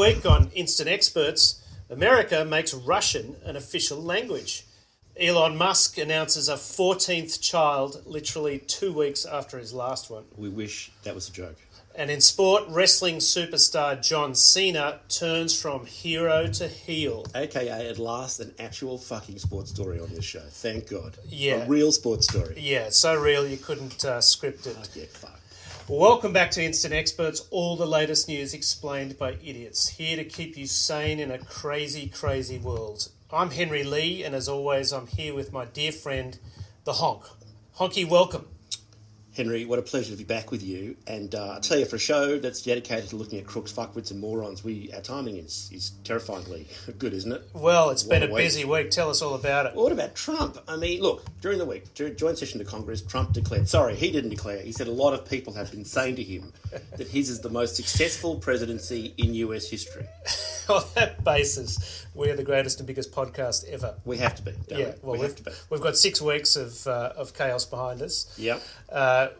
week on Instant Experts, America makes Russian an official language. Elon Musk announces a 14th child literally 2 weeks after his last one. We wish that was a joke. And in sport, wrestling superstar John Cena turns from hero to heel. AKA, at last, an actual fucking sports story on this show. Thank God. Yeah. A real sports story. Yeah, so real you couldn't script it. Oh, yeah, fuck. Welcome back to Instant Experts, all the latest news explained by idiots. Here to keep you sane in a crazy, crazy world. I'm Henry Lee, and as always, I'm here with my dear friend, The Honk. Honky, welcome. Henry, what a pleasure to be back with you. And I tell you, for a show that's dedicated to looking at crooks, fuckwits and morons, our timing is terrifyingly good, isn't it? Well, it's been a busy week. Tell us all about it. Well, what about Trump? I mean, look, during the week, during joint session to Congress, Trump declared... Sorry, he didn't declare. He said a lot of people have been saying to him that his is the most successful presidency in US history. On that basis, we're the greatest and biggest podcast ever. We have to be, don't we? Well, we have to be. We've got 6 weeks of chaos behind us. Yep.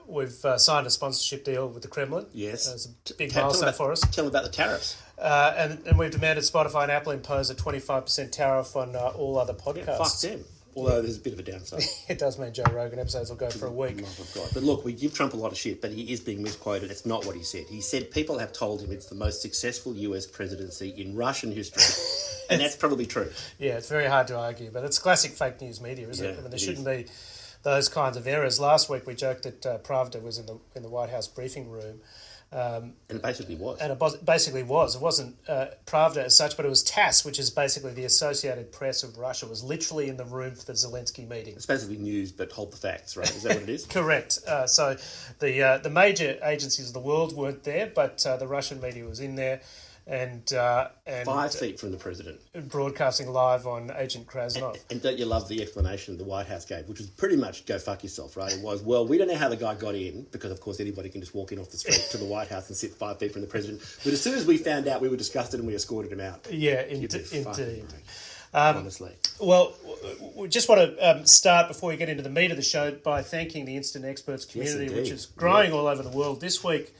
We've signed a sponsorship deal with the Kremlin. Yes. It's a big milestone for us. Tell them about the tariffs. And we've demanded Spotify and Apple impose a 25% tariff on all other podcasts. Yeah, fuck them. Although there's a bit of a downside. It does mean Joe Rogan episodes will go for a week. Love of God. But look, we give Trump a lot of shit, but he is being misquoted. It's not what he said. He said people have told him it's the most successful US presidency in Russian history. And that's probably true. Yeah, it's very hard to argue, but it's classic fake news media, isn't it? I mean, there shouldn't be those kinds of errors. Last week we joked that Pravda was in the White House briefing room. And it basically was. And it basically was. It wasn't Pravda as such, but it was TASS, which is basically the Associated Press of Russia, was literally in the room for the Zelensky meeting. It's basically news, but hold the facts, right? Is that what it is? Correct. So the major agencies of the world weren't there, but the Russian media was in there. And 5 feet from the president. Broadcasting live on Agent Krasnov. And don't you love the explanation the White House gave, which was pretty much go fuck yourself, right? It was, well, we don't know how the guy got in, because of course anybody can just walk in off the street to the White House and sit 5 feet from the president. But as soon as we found out, we were disgusted and we escorted him out. Yeah, indeed. Honestly. Well, we just want to start before we get into the meat of the show by thanking the Instant Experts community, which is growing all over the world. This week,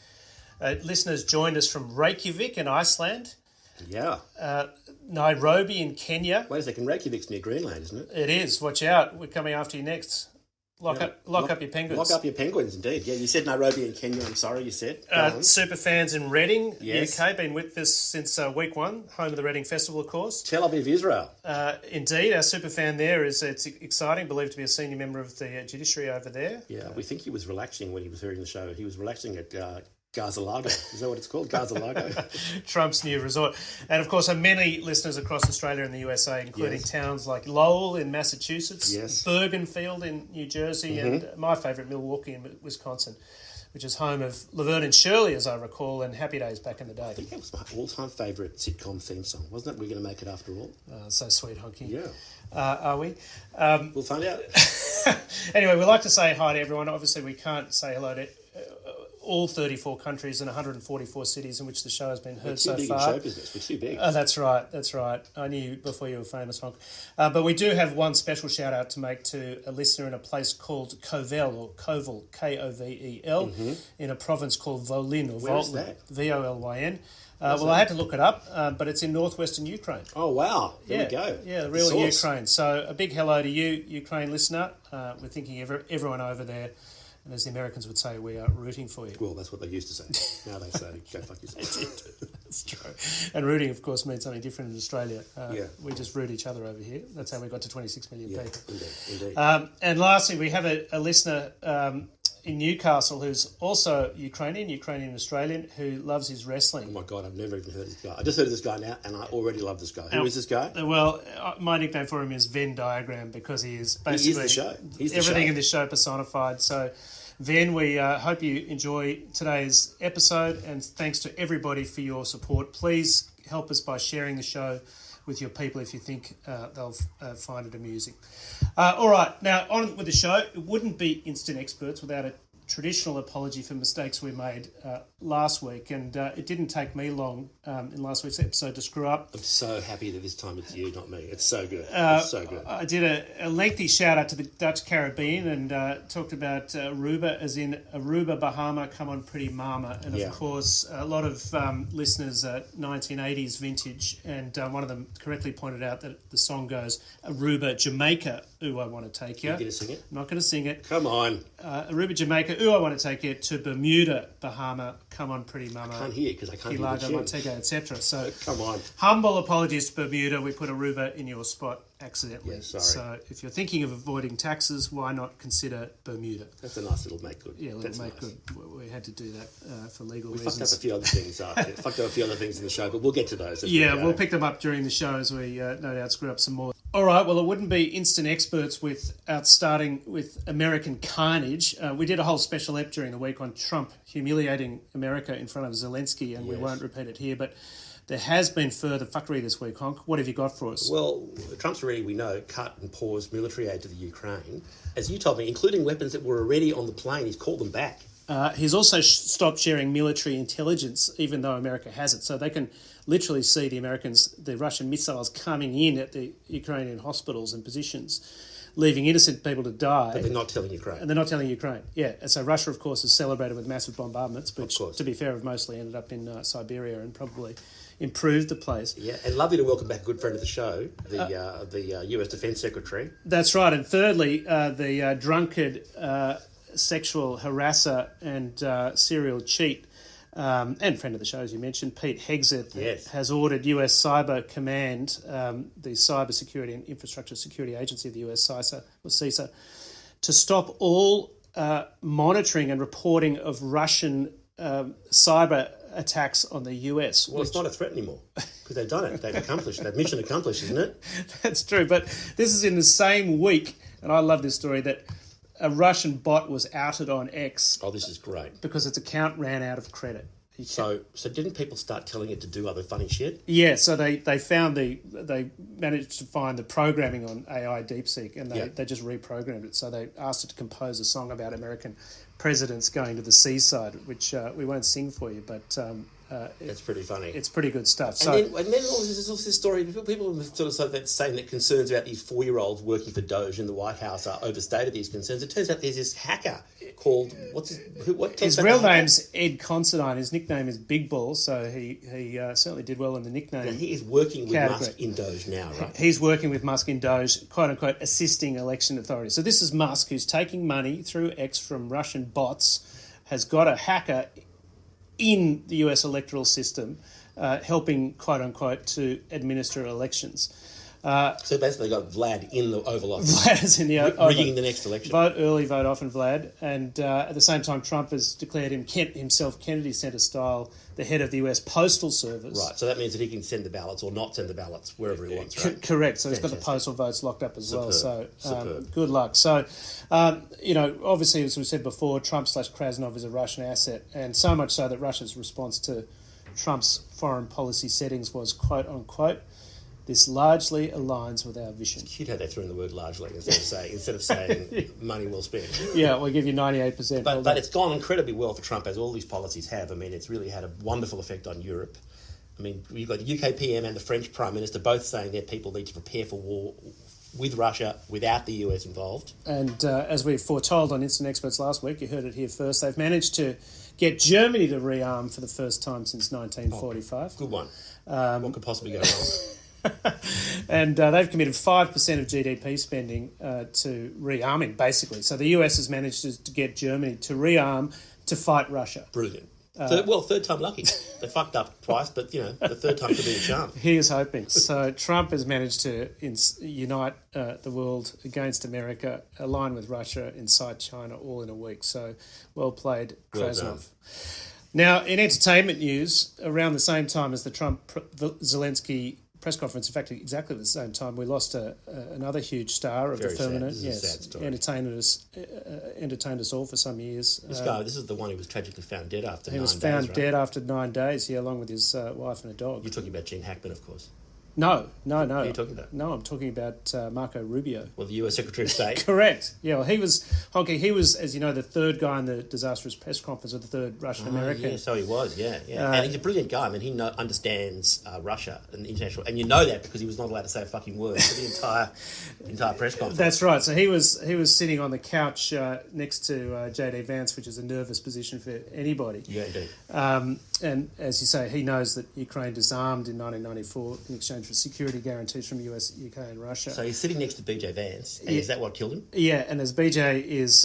listeners joined us from Reykjavik in Iceland. Yeah. Nairobi in Kenya. Wait a second, Reykjavik's near Greenland, isn't it? It is. Watch out. We're coming after you next. Lock up your penguins. Lock up your penguins, indeed. Yeah, you said Nairobi in Kenya. I'm sorry, you said. Super fans in Reading, yes. UK, been with us since week 1, home of the Reading Festival, of course. Tel Aviv, Israel. Indeed, our super fan there it's exciting, believed to be a senior member of the judiciary over there. Yeah, we think he was relaxing when he was hearing the show. He was relaxing at Gaza Lago. Is that what it's called? Gaza Lago? Trump's new resort. And of course, many listeners across Australia and the USA, including towns like Lowell in Massachusetts, Bergenfield in New Jersey, and my favourite, Milwaukee in Wisconsin, which is home of Laverne and Shirley, as I recall, and Happy Days back in the day. I think that was my all-time favourite sitcom theme song, wasn't it? We're going to make it after all. So sweet, Honky. Yeah. Are we? We'll find out. Anyway, we'd like to say hi to everyone. Obviously, we can't say hello to all 34 countries and 144 cities in which the show has been heard so far. We're too big in show business. We're too big. That's right. I knew you before you were famous, Honk. But we do have one special shout-out to make to a listener in a place called Kovel, or Kovel, Kovel, in a province called Volyn, or Where is that? Volyn. Well, I had to look it up, but it's in northwestern Ukraine. Oh, wow. There we go. Yeah, the real Ukraine. So a big hello to you, Ukraine listener. We're thinking everyone over there. And as the Americans would say, we are rooting for you. Well, that's what they used to say. Now they say, go fuck yourself. That's true. And rooting, of course, means something different in Australia. We just root each other over here. That's how we got to 26 million people. Indeed. And lastly, we have a listener in Newcastle who's also Ukrainian Australian, who loves his wrestling. Oh my God, I've never even heard of this guy. I just heard of this guy now, and I already love this guy. Who is this guy? Well, my nickname for him is Venn Diagram, because he is basically the show. Everything in this show personified. So, Venn, we hope you enjoy today's episode, and thanks to everybody for your support. Please help us by sharing the show with your people if you think they'll find it amusing. All right, now on with the show. It wouldn't be Instant Experts without a traditional apology for mistakes we made last week, and it didn't take me long in last week's episode to screw up. I'm so happy that this time it's you, not me. It's so good. It's so good. I did a lengthy shout out to the Dutch Caribbean and talked about Aruba, as in Aruba, Bahama, come on pretty mama. And of course, a lot of listeners are 1980s vintage, and one of them correctly pointed out that the song goes, Aruba, Jamaica, ooh, I want to take you. Are you going to sing it? I'm not going to sing it. Come on. Aruba, Jamaica, ooh, I want to take you, to Bermuda, Bahama, come on pretty mama. I can't hear because I can't hear the tune. Montego, etc. So come on. Humble apologies to Bermuda. We put Aruba in your spot accidentally. Yeah, sorry. So if you're thinking of avoiding taxes, why not consider Bermuda? That's a nice little make good. Yeah, That's make nice. good. We had to do that for legal we reasons. Fucked up a few other things. Fucked up a few other things in the show, but we'll get to those. We'll pick them up during the show as we no doubt screw up some more. All right, well, it wouldn't be instant experts without starting with American carnage. We did a whole special ep during the week on Trump humiliating America in front of Zelensky, and we won't repeat it here, but there has been further fuckery this week, Honk. What have you got for us? Well, Trump's already, we know, cut and paused military aid to the Ukraine. As you told me, including weapons that were already on the plane, he's called them back. He's also stopped sharing military intelligence, even though America has it. So they can literally see the Russian missiles coming in at the Ukrainian hospitals and positions, leaving innocent people to die. But they're not telling Ukraine. And they're not telling Ukraine. Yeah. And so Russia, of course, is celebrated with massive bombardments, which, to be fair, have mostly ended up in Siberia and probably improved the place. Yeah, and lovely to welcome back a good friend of the show, the US Defence Secretary. That's right. And thirdly, the drunkard sexual harasser and serial cheat and friend of the show, as you mentioned, Pete Hegseth, has ordered US Cyber Command, the Cyber Security and Infrastructure Security Agency of the US, CISA, to stop all monitoring and reporting of Russian cyber attacks on the US. Well, it's not a threat anymore because they've done it. They've accomplished that. Mission accomplished, isn't it? That's true. But this is in the same week, and I love this story, that a Russian bot was outed on X. Oh, this is great. Because its account ran out of credit. So didn't people start telling it to do other funny shit? Yeah, so they managed to find the programming on AI DeepSeek, and they just reprogrammed it. So they asked it to compose a song about American presidents going to the seaside, which we won't sing for you, but it's pretty funny. It's pretty good stuff. And then there's also this story. People sort of saying that concerns about these 4-year-olds working for DOGE in the White House are overstated. These concerns. It turns out there's this hacker called his real name's Ed Considine. His nickname is Big Ball, so he certainly did well in the nickname. Now, he is working with Musk in DOGE now, right? He's working with Musk in DOGE, quote unquote, assisting election authorities. So this is Musk, who's taking money through X from Russian bots, has got a hacker in the US electoral system, helping, quote unquote, to administer elections. So basically, they got Vlad in the Oval Office. Vlad is in the rigging the next election. Vote early, vote often, Vlad. And at the same time, Trump has declared himself Kennedy Center style, the head of the US Postal Service. Right. So that means that he can send the ballots or not send the ballots wherever he wants. Right. Correct. So he's got the postal votes locked up as well. So good luck. So obviously, as we said before, Trump/Krasnov is a Russian asset, and so much so that Russia's response to Trump's foreign policy settings was, quote unquote, "This largely aligns with our vision." It's cute how they threw in the word largely instead of saying money well spent. Yeah, we'll give you 98%. But it's gone incredibly well for Trump, as all these policies have. I mean, it's really had a wonderful effect on Europe. I mean, you've got the UK PM and the French Prime Minister both saying their people need to prepare for war with Russia without the US involved. And as we foretold on Instant Experts last week, you heard it here first, they've managed to get Germany to rearm for the first time since 1945. Good one. What could possibly go wrong? And they've committed 5% of GDP spending to rearming, basically. So the US has managed to get Germany to rearm to fight Russia. Brilliant. Third time lucky. They fucked up twice, but, the third time could be a charm. He is hoping. So Trump has managed to unite the world against America, align with Russia, incite China, all in a week. So well played, Krasnov. Now, in entertainment news, around the same time as the Trump-Zelensky press conference, in fact, exactly at the same time, we lost another huge star of the firmament. Yes, entertained us all for some years. This is the one who was tragically found dead after 9 days. He was found dead after 9 days, along with his wife and a dog. You're talking about Gene Hackman, of course. No. Who are you talking about? No, I'm talking about Marco Rubio. Well, the US Secretary of State. Correct. Yeah, well, he was, as you know, the third guy in the disastrous press conference of the third Russian-American. Yeah, so he was, yeah. And he's a brilliant guy. I mean, he understands Russia and international... And you know that because he was not allowed to say a fucking word for the entire press conference. That's right. So he was sitting on the couch next to JD Vance, which is a nervous position for anybody. Yeah, indeed. And as you say, he knows that Ukraine disarmed in 1994 in exchange for security guarantees from US, UK and Russia. So he's sitting next to BJ Vance, and is that what killed him? Yeah, and as BJ is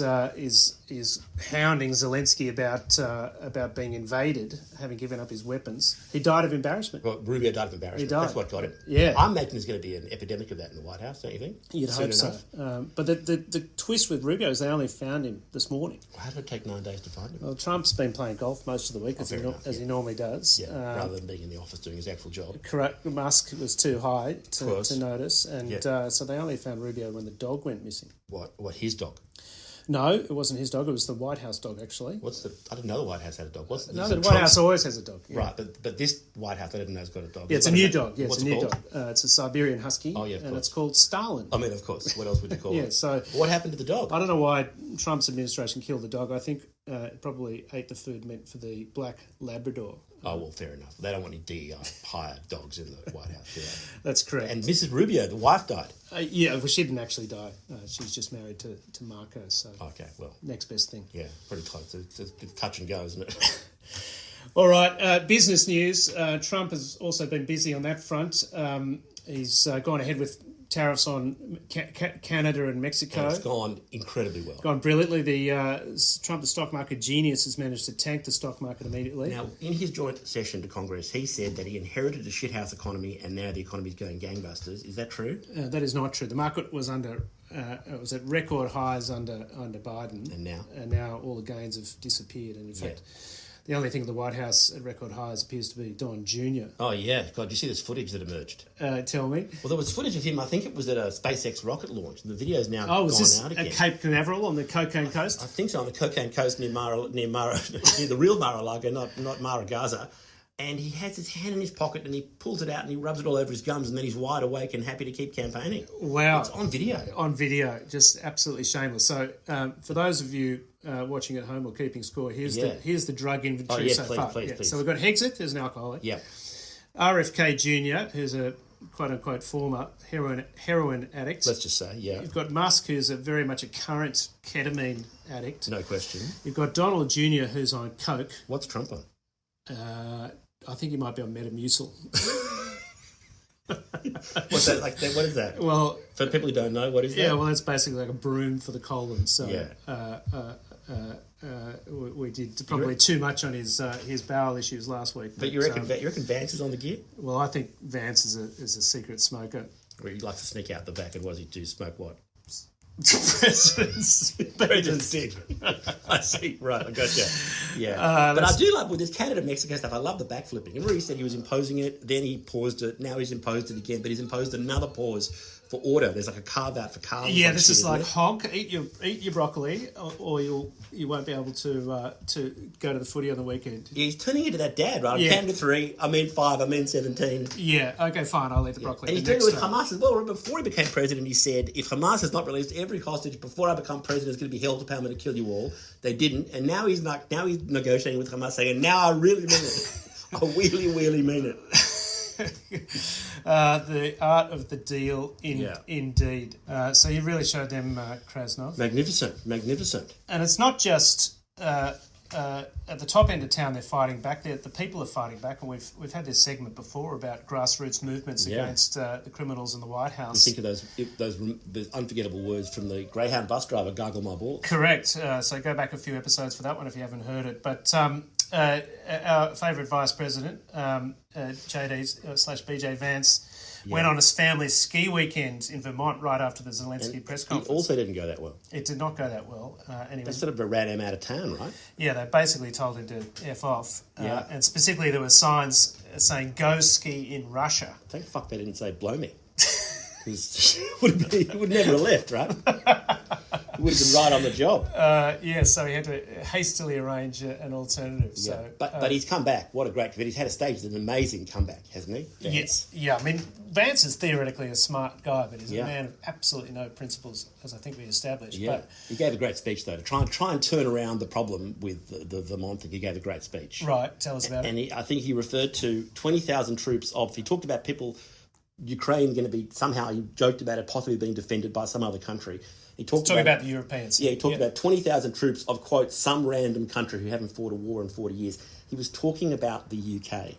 hounding Zelensky about being invaded, having given up his weapons, he died of embarrassment. Well, Rubio died of embarrassment. He died. That's what got him. Yeah. I'm making there's going to be an epidemic of that in the White House, don't you think? You'd hope so. But the twist with Rubio is they only found him this morning. How did it take 9 days to find him? Well, Trump's been playing golf most of the week, as he normally does. Yeah, rather than being in the office doing his actual job. Correct. Musk was too high to notice, and so they only found Rubio when the dog went missing. What, his dog? No, it wasn't his dog. It was the White House dog, actually. I didn't know the White House had a dog. The White House always has a dog. Yeah. Right, but this White House I didn't know has got a dog. Yeah, it's a new dog. Yeah, What's it's a new it dog. It's a Siberian Husky. Oh, yeah, of and course. it's called Stalin. I mean, of course. What else would you call it? So what happened to the dog? I don't know why Trump's administration killed the dog. I think it probably ate the food meant for the black Labrador. Oh, well, fair enough. They don't want any DEI hired dogs in the White House, do they? That's correct. And Mrs. Rubio, the wife, died. Yeah, well, she didn't actually die. She's just married to Marco, so... Okay, well... Next best thing. Yeah, pretty close. It's touch and go, isn't it? All right, business news. Trump has also been busy on that front. He's gone ahead with tariffs on Canada and Mexico. And it's gone incredibly well. Gone brilliantly. Trump, the stock market genius, has managed to tank the stock market immediately. Now, in his joint session to Congress, he said that he inherited a shithouse economy and now the economy's going gangbusters. Is that true? That is not true. The market was it was at record highs under Biden. And now all the gains have disappeared. And in fact... The only thing at the White House at record highs appears to be Don Jr. Oh, yeah. God, you see this footage that emerged? Tell me. Well, there was footage of him, I think it was at a SpaceX rocket launch. The video's now gone out again. At Cape Canaveral on the Cocaine Coast? I think so, on the Cocaine Coast near the real Mar-a-Lago, not Mara-Gaza. And he has his hand in his pocket and he pulls it out and he rubs it all over his gums and then he's wide awake and happy to keep campaigning. Wow. It's on video. On video. Just absolutely shameless. So for those of you watching at home or keeping score, here's the drug inventory so far. Please. So we've got Hexit, who's an alcoholic. Yeah. RFK Jr., who's a quote-unquote former heroin addict. Let's just say, yeah. You've got Musk, who's very much a current ketamine addict. No question. You've got Donald Jr., who's on coke. What's Trump on? I think he might be on Metamucil. What's that? Like, what is that? Well, for people who don't know, what is that? Yeah, well, it's basically like a broom for the colon. So, we did probably too much on his bowel issues last week. But you reckon Vance is on the gear? Well, I think Vance is a secret smoker. Or he likes to sneak out the back, and what does he do? Smoke what? President's dick. I see. Right, I gotcha. Yeah. But I do love with this Canada-Mexico stuff, I love the backflipping. Remember he said he was imposing it, then he paused it, now he's imposed it again, but he's imposed another pause for order. There's like a carve-out for cars. Yeah, this is like honk, eat your broccoli, or you won't be able to go to the footy on the weekend. Yeah, he's turning into that dad, right? I'm counting to 3, I mean 5, I mean 17. Yeah, okay, fine, I'll eat the broccoli. And he's doing it with Hamas as well. Remember, before he became president, he said, if Hamas has not released every hostage before I become president, it's going to be hell to pay me to kill you all. They didn't, and now he's negotiating with Hamas, saying, now I really mean it. I really mean it. The art of the deal, indeed. So you really showed them Krasnov. Magnificent. And it's not just at the top end of town they're fighting back. The people are fighting back, and we've had this segment before about grassroots movements against the criminals in the White House. You think of those unforgettable words from the Greyhound bus driver, "Gargle my balls." Correct. So go back a few episodes for that one if you haven't heard it. But our favourite Vice President, JD/BJ Vance, went on his family's ski weekend in Vermont right after the Zelensky press conference. It also didn't go that well. It did not go that well. They sort of ran him out of town, right? Yeah, they basically told him to F off. And specifically there were signs saying, go ski in Russia. Thank fuck they didn't say, blow me. He would never have left, right? would have been right on the job. So he had to hastily arrange an alternative. Yeah. So, But he's come back. What a great... But he's had a stage, an amazing comeback, hasn't he? Yes. Yeah, I mean, Vance is theoretically a smart guy, but he's a man of absolutely no principles, as I think we established. Yeah. But He gave a great speech, though, to try and turn around the problem with the Vermont thing. He gave a great speech. Right, tell us about it. And I think he referred to 20,000 troops of... He talked about people... Ukraine going to be... Somehow, he joked about it possibly being defended by some other country. He talked about the Europeans. Yeah, he talked about 20,000 troops of, quote, some random country who haven't fought a war in 40 years. He was talking about the UK.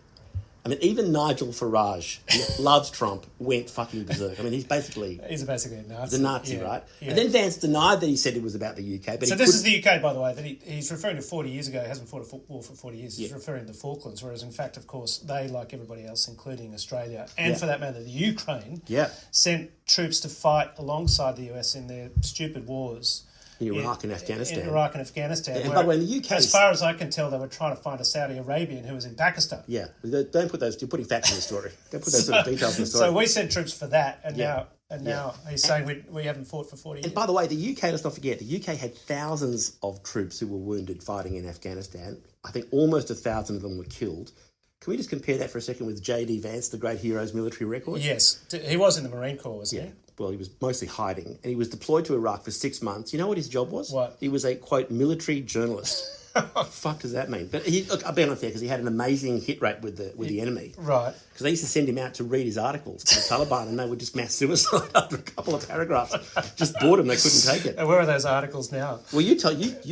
I mean, even Nigel Farage, who loves Trump, went fucking berserk. I mean, he's basically a Nazi. The Nazi, right? Yeah. And then Vance denied that he said it was about the UK. But so this is the UK, by the way, that he's referring to 40 years ago. He hasn't fought a war for 40 years. He's referring to the Falklands, whereas in fact, of course, they, like everybody else, including Australia, and for that matter, the Ukraine, sent troops to fight alongside the US in their stupid wars. In Iraq and Afghanistan. And by the way, in the UK... As far as I can tell, they were trying to find a Saudi Arabian who was in Pakistan. Yeah. Don't put those... You're putting facts in the story. Don't put those sort of details in the story. So we sent troops for that, and now he's saying we haven't fought for 40 years. And by the way, the UK, let's not forget, the UK had thousands of troops who were wounded fighting in Afghanistan. I think almost 1,000 of them were killed. Can we just compare that for a second with J.D. Vance, the great hero's military record? Yes. He was in the Marine Corps, wasn't he? Well, he was mostly hiding, and he was deployed to Iraq for 6 months. You know what his job was? What? He was a, quote, military journalist. What the fuck does that mean? But look, I'll be unfair, because he had an amazing hit rate with the enemy. Right. Because they used to send him out to read his articles to the Taliban, and they would just mass suicide after a couple of paragraphs. Just boredom, they couldn't take it. And where are those articles now? Well, you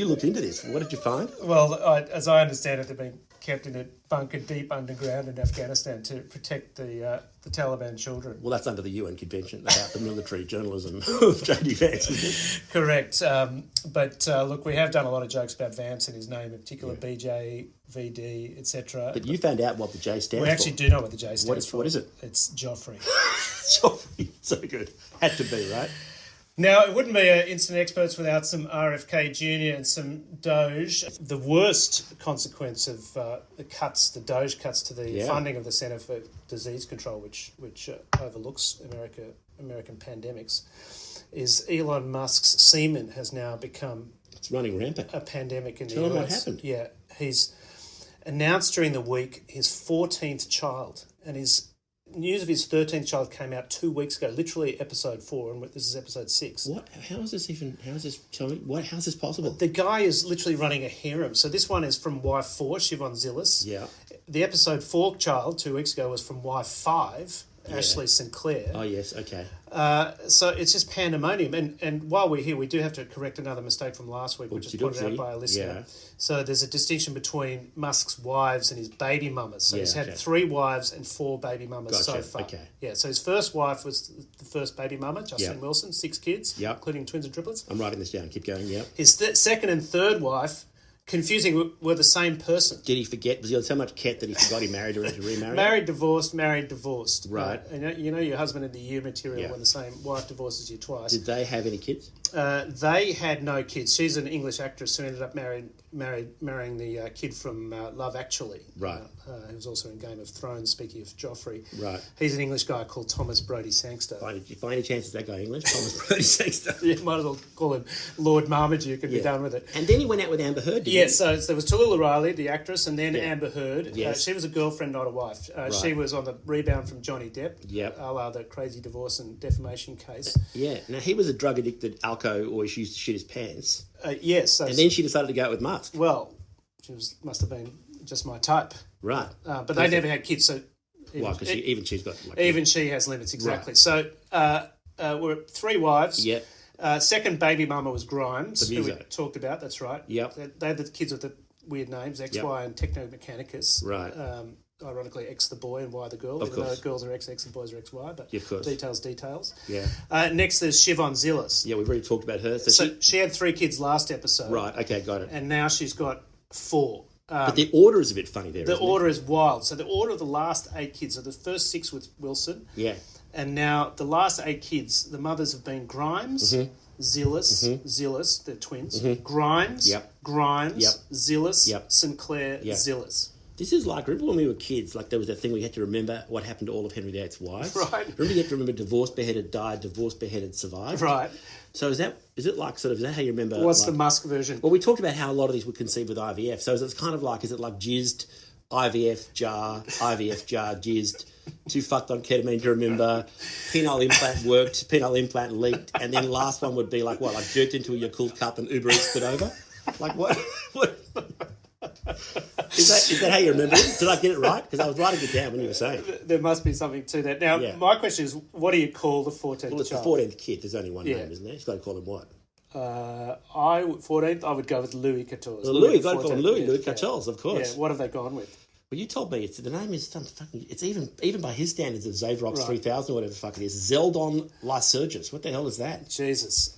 looked into this. What did you find? Well, as I understand it, they've been kept in a bunker deep underground in Afghanistan to protect the Taliban children. Well, that's under the UN Convention about the military journalism of J.D. Vance, isn't it? Correct. But look, we have done a lot of jokes about Vance and his name, in particular BJ, VD, etc. But you found out what the J stands for. We actually do know what the J stands for. What is it? It's Joffrey. Joffrey, so good. Had to be, right? Now, it wouldn't be Instant Experts without some RFK Jr. and some DOGE. The worst consequence of the DOGE cuts to the funding of the Centre for Disease Control, which overlooks American pandemics, is Elon Musk's semen has now become... It's running rampant. ...a pandemic in the US. Tell him what happened. Yeah, he's announced during the week his 14th child, and his... News of his 13th child came out 2 weeks ago, literally episode 4, and this is episode 6. What? How is this possible? The guy is literally running a harem. So this one is from wife 4, Siobhan Zillis. Yeah. The episode 4 child 2 weeks ago was from wife 5, Ashley Sinclair. Oh, yes, okay. So it's just pandemonium. And while we're here, we do have to correct another mistake from last week, which was pointed out by a listener. Yeah. So there's a distinction between Musk's wives and his baby mamas. So he's had 3 wives and 4 baby mamas so far. Okay. Yeah, so his first wife was the first baby mama, Justin Wilson, 6 kids, including twins and triplets. I'm writing this down. Keep going, His second and third wife, confusing, were the same person. Did he forget? Was he on so much ket that he forgot he married her and to remarry? Married, divorced, married, divorced. Right. You know your husband in the year material when the same wife divorces you twice. Did they have any kids? They had no kids. She's an English actress who ended up marrying the kid from Love Actually. Right. Who was also in Game of Thrones, speaking of Joffrey. Right. He's an English guy called Thomas Brodie Sangster. By any chance is that guy English? Thomas Brodie Sangster. You might as well call him Lord Marmaduke and be done with it. And then he went out with Amber Heard, didn't he? Yes, so there was Tallulah Riley, the actress, and then Amber Heard. Yes. She was a girlfriend, not a wife. She was on the rebound from Johnny Depp, a la the crazy divorce and defamation case. Yeah. Now, he was a drug-addicted alco, or she used to shit his pants. Yes. And then she decided to go out with Musk. Well, must have been just my type. Right. But they never had kids, so... Because she's got... Even she has limits, exactly. Right. So, we're 3 wives. Yeah. Second baby mama was Grimes, who we talked about, that's right. Yep. They had the kids with the weird names, XY and Techno Mechanicus. Right. Ironically, X the boy and Y the girl. Of even course. Though girls are XX and boys are XY, but of course. Details. Yeah. Next, there's Siobhan Zillis. Yeah, we've already talked about her. So she had 3 kids last episode. Right, okay, got it. And now she's got 4. But the order is a bit funny there, The order is wild. So the order of the last 8 kids, so the first 6 with Wilson. Yeah. And now the last 8 kids, the mothers have been Grimes, Zillis, they're twins, Grimes, Zillis, Sinclair, Zillis. This is like, remember when we were kids, like there was that thing where you had to remember what happened to all of Henry VIII's wives? Right. Remember you had to remember divorced, beheaded, died, divorced, beheaded, survived? Right. So is that Is it like sort of, is that how you remember? What's like, the Musk version? Well, we talked about how a lot of these were conceived with IVF. So it's kind of like, is it like jizzed, IVF jar, jizzed, too fucked on ketamine to remember, penile implant worked, penile implant leaked, and then last one would be like what, like jerked into a Yakult cup and Uber Eats it over? Like what? Is that how you remember it? Did I get it right? Because I was writing it down when you were saying. There must be something to that. Now, my question is, what do you call the 14th child? Well, it's the 14th kid. There's only one name, isn't there? You've got to call him what? 14th, I would go with Louis XIV. Well, Louis, got to call him Louis XIV, of course. Yeah, what have they gone with? Well, you told me the name is some fucking. It's even by his standards of Zavrox 3000 or whatever the fuck it is. Zeldon Lycurgus. What the hell is that? Jesus.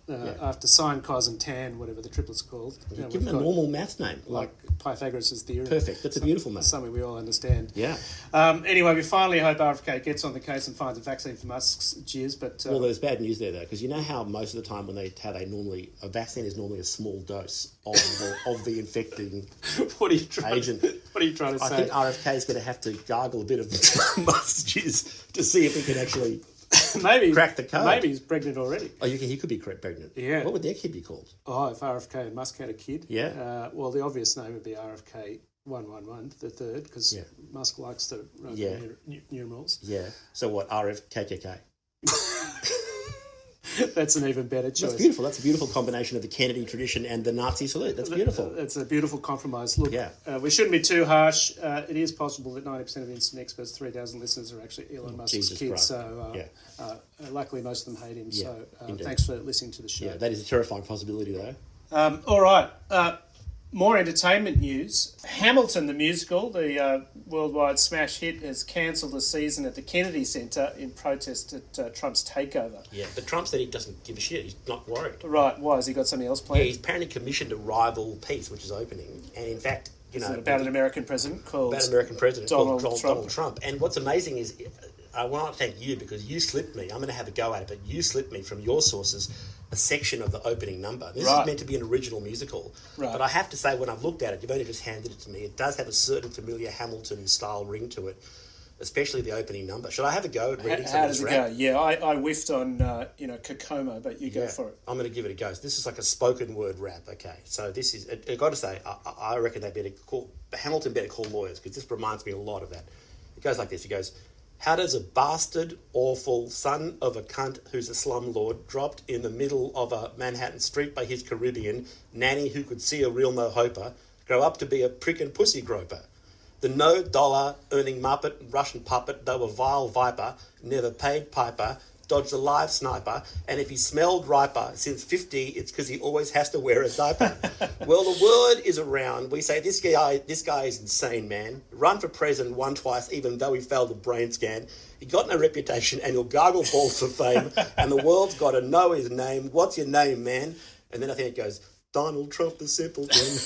After sine, cos, and tan, whatever the triplet's called. Give him a normal maths name. Like Pythagoras' theorem. Perfect. That's a beautiful name. Something we all understand. Yeah. Anyway, we finally hope RFK gets on the case and finds a vaccine for Musk's jizz. But well, there's bad news there though, because you know how most of the time when a vaccine is normally a small dose of the infecting what are you trying agent. What are you trying to say? I think RFK is going to have to gargle a bit of Musk's jizz to see if he can actually crack the code. Maybe he's pregnant already. Oh, he could be pregnant. Yeah. What would their kid be called? Oh, if RFK and Musk had a kid? Yeah. Well, the obvious name would be RFK 111, the third, because Musk likes to run numerals. Yeah. So what, RFKKK? That's an even better choice. That's beautiful. That's a beautiful combination of the Kennedy tradition and the Nazi salute. That's beautiful. It's a beautiful compromise. Look, we shouldn't be too harsh. It is possible that 90% of instant experts, 3,000 listeners, are actually Elon Musk's kids. Christ. So luckily, most of them hate him. Yeah, so thanks for listening to the show. Yeah, that is a terrifying possibility, though. All right. More entertainment news. Hamilton, the musical, the worldwide smash hit, has cancelled a season at the Kennedy Center in protest at Trump's takeover. Yeah, but Trump said he doesn't give a shit. He's not worried. Right. Why? Has he got something else planned? Yeah, he's apparently commissioned a rival piece, which is opening. And in fact, about an American president called Donald Trump. And what's amazing is, I want to thank you because you slipped me. I'm going to have a go at it, but you slipped me from your sources a section of the opening number. This is meant to be an original musical. Right. But I have to say, when I've looked at it, you've only just handed it to me, it does have a certain familiar Hamilton-style ring to it, especially the opening number. Should I have a go at reading some of this rap? How does it go? Yeah, I whiffed on, Kokomo, but you go for it. I'm going to give it a go. This is like a spoken word rap, okay? So this is, I've got to say, I reckon Hamilton better call lawyers, because this reminds me a lot of that. It goes like this. It goes, how does a bastard, awful son of a cunt who's a slumlord dropped in the middle of a Manhattan street by his Caribbean nanny who could see a real no-hoper grow up to be a prick and pussy groper? The no-dollar earning muppet, Russian puppet, though a vile viper, never paid piper, dodged a live sniper, and if he smelled riper since 50, it's because he always has to wear a diaper. Well, the word is around. We say, this guy is insane, man. Run for president, won twice, even though he failed a brain scan. He got no reputation, and he'll gargle balls for fame, and the world's got to know his name. What's your name, man? And then I think it goes, Donald Trump the simpleton.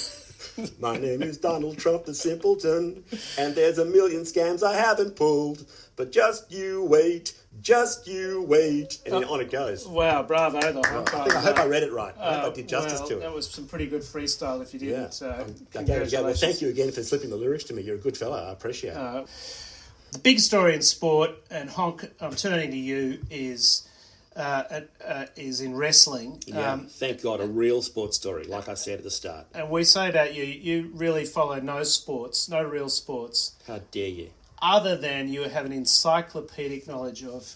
My name is Donald Trump the simpleton, and there's a million scams I haven't pulled, but just you wait, and then on it goes. Wow, bravo, The Honk. I hope I read it right. I hope I did justice to it. That was some pretty good freestyle if you didn't. Yeah. Congratulations. Well, thank you again for slipping the lyrics to me. You're a good fella. I appreciate it. The big story in sport, and Honk, I'm turning to you, is in wrestling. Yeah, thank God, a real sports story, like I said at the start. And we say about you really follow no real sports. How dare you? Other than you have an encyclopedic knowledge of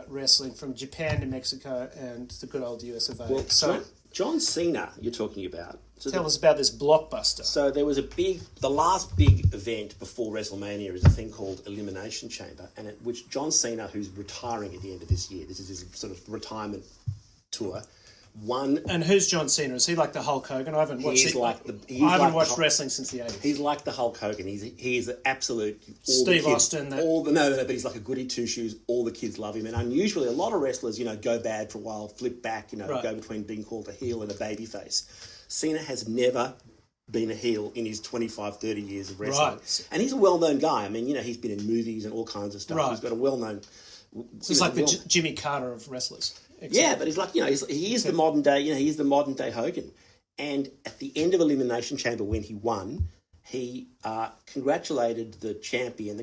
wrestling from Japan to Mexico and the good old US of A. Well, so John Cena you're talking about. So tell us about this blockbuster. So there was the last big event before WrestleMania is a thing called Elimination Chamber, and which John Cena, who's retiring at the end of this year, this is his sort of retirement tour, won. And who's John Cena? Is he like the Hulk Hogan? I haven't watched watched wrestling since the 80s. He's like the Hulk Hogan. He's an absolute Steve Austin. But he's like a goody two shoes. All the kids love him, and unusually, a lot of wrestlers, go bad for a while, flip back, go between being called a heel and a babyface. Cena has never been a heel in his 25, 30 years of wrestling. Right. And he's a well-known guy. I mean, he's been in movies and all kinds of stuff. Right. He's got a well-known... So he's like the Jimmy Carter of wrestlers. Exactly. Yeah, but he's like, he is the modern day, he's the modern day Hogan. And at the end of Elimination Chamber, when he won, he congratulated the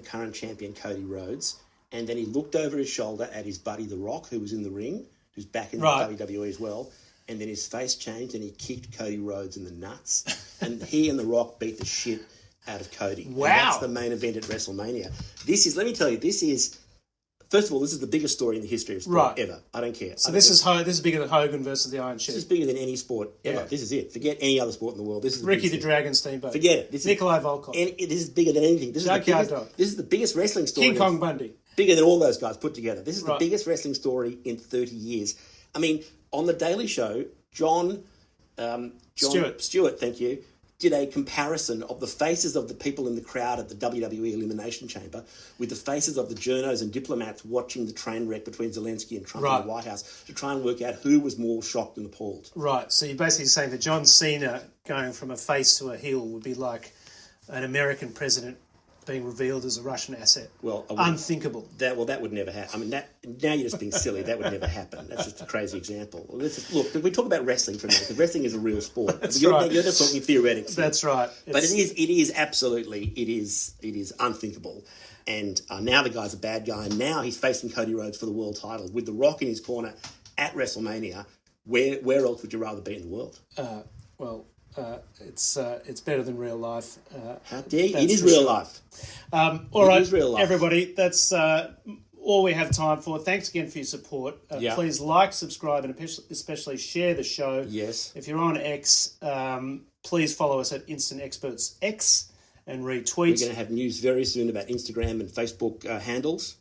current champion, Cody Rhodes, and then he looked over his shoulder at his buddy The Rock, who was in the ring, who's back in the WWE as well, and then his face changed and he kicked Cody Rhodes in the nuts. And he and The Rock beat the shit out of Cody. Wow. And that's the main event at WrestleMania. This is, let me tell you, this is, first of all, this is the biggest story in the history of sport ever. I don't care. So this is bigger than Hogan versus the Iron Sheik. This is bigger than any sport ever. Yeah. This is it. Forget any other sport in the world. This is Ricky the Dragon Steamboat. Forget it. This Nikolai Volkov. This is bigger than anything. This is the biggest wrestling story. King Kong Bundy. Bigger than all those guys put together. This is the biggest wrestling story in 30 years. I mean, on The Daily Show, John Stewart, thank you, did a comparison of the faces of the people in the crowd at the WWE Elimination Chamber with the faces of the journos and diplomats watching the train wreck between Zelensky and Trump in the White House to try and work out who was more shocked and appalled. Right. So you're basically saying that John Cena going from a face to a heel would be like an American president being revealed as a Russian asset. Well, unthinkable. That would never happen. I mean, now you're just being silly. That would never happen. That's just a crazy example. Look, we talk about wrestling for a minute, because wrestling is a real sport. You're not talking theoretics. That's right. But it is absolutely, it is unthinkable. And now the guy's a bad guy, and now he's facing Cody Rhodes for the world title with The Rock in his corner at WrestleMania. Where else would you rather be in the world? It's better than real life. How dare you? It is real life. All right, everybody, that's all we have time for. Thanks again for your support. Please like, subscribe, and especially share the show. Yes. If you're on X, please follow us at Instant Experts X and retweet. We're going to have news very soon about Instagram and Facebook handles.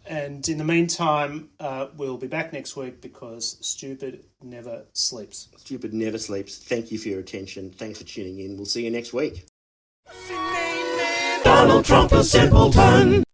And in the meantime, we'll be back next week, because stupid never sleeps. Stupid never sleeps. Thank you for your attention. Thanks for tuning in. We'll see you next week. Donald Trump, a simpleton.